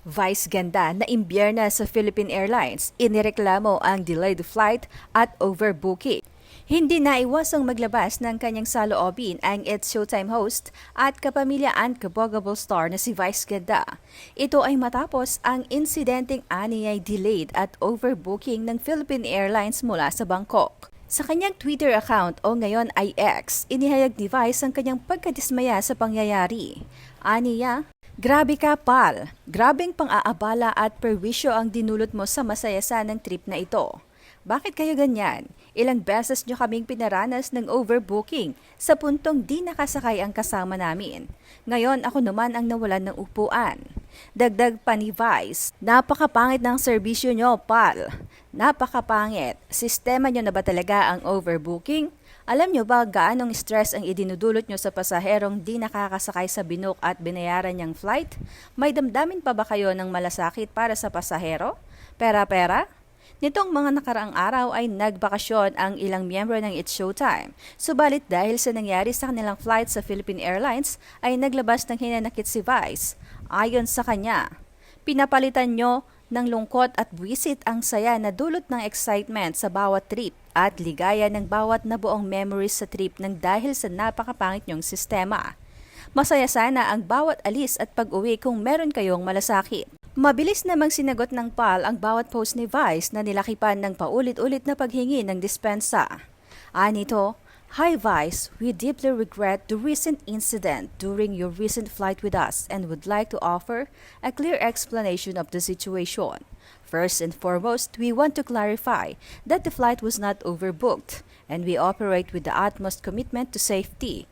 Vice ganda na imbierna sa Philippine Airlines, inireklamo ang delayed flight at overbooking. Hindi naiwasang maglabas ng kanyang saloobin ang It's Showtime host at kapamilya and kabogable star na si Vice Ganda. Ito ay matapos ang insidenteng aniyay delayed at overbooking ng Philippine Airlines mula sa Bangkok. Sa kanyang Twitter account o ngayon ay X, inihayag ni Vice ang kanyang pagkadismaya sa pangyayari. Aniya, "Grabe ka, pal. Grabeng pang-aabala at perwisyo ang dinulot mo sa masayasa ng trip na ito. Bakit kayo ganyan? Ilang beses nyo kaming pinaranas ng overbooking sa puntong di nakasakay ang kasama namin. Ngayon ako naman ang nawalan ng upuan." Dagdag pa ni Vice, "Napakapangit ng serbisyo nyo, pal. Napakapangit. Sistema nyo na ba talaga ang overbooking? Alam nyo ba gaanong stress ang idinudulot nyo sa pasaherong di nakakasakay sa binook at binayaran niyang flight? May damdamin pa ba kayo ng malasakit para sa pasahero? Pera-pera?" Nitong mga nakaraang araw ay nagbakasyon ang ilang miyembro ng It's Showtime. Subalit dahil sa nangyari sa kanilang flight sa Philippine Airlines ay naglabas ng hinanakit si Vice. Ayon sa kanya, "Pinapalitan nyo ng lungkot at buwisit ang saya na dulot ng excitement sa bawat trip at ligaya ng bawat nabuong memories sa trip ng dahil sa napakapangit nyong sistema. Masaya sana ang bawat alis at pag-uwi kung meron kayong malasakit." Mabilis namang sinagot ng PAL ang bawat post ni Vice na nilakipan ng paulit-ulit na paghingi ng dispensa. Anito, "Hi Vice, we deeply regret the recent incident during your recent flight with us and would like to offer a clear explanation of the situation. First and foremost, we want to clarify that the flight was not overbooked and we operate with the utmost commitment to safety.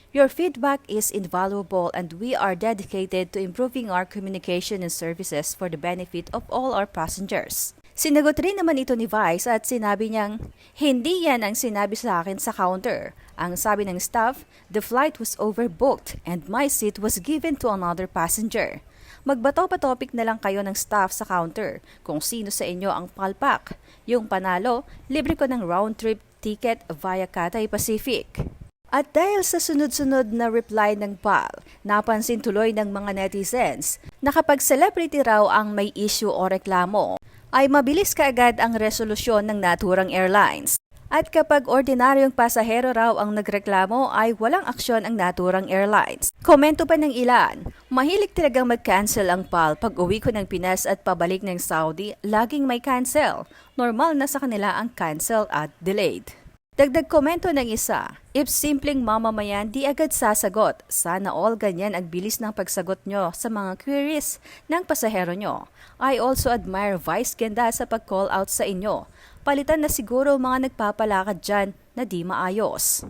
Your feedback is invaluable and we are dedicated to improving our communication and services for the benefit of all our passengers." Sinagot rin naman ito ni Vice at sinabi niyang, "Hindi yan ang sinabi sa akin sa counter. Ang sabi ng staff, the flight was overbooked and my seat was given to another passenger. Magbato-pa-topic na lang kayo ng staff sa counter kung sino sa inyo ang palpak. Yung panalo, libre ko ng round-trip ticket via Cathay Pacific." At dahil sa sunod-sunod na reply ng PAL, napansin tuloy ng mga netizens na kapag celebrity raw ang may issue o reklamo, ay mabilis kaagad ang resolusyon ng naturang airlines. At kapag ordinaryong pasahero raw ang nagreklamo ay walang aksyon ang naturang airlines. Komento pa ng ilan, "Mahilig talagang mag-cancel ang PAL pag uwi ko ng Pinas at pabalik ng Saudi, laging may cancel. Normal na sa kanila ang cancel at delayed." Dagdag komento ng isa, "If simpleng mamamayan di agad sasagot, sana all ganyan ang bilis ng pagsagot nyo sa mga queries ng pasahero nyo. I also admire Vice Ganda sa pag-call out sa inyo. Palitan na siguro mga nagpapalakad dyan na di maayos."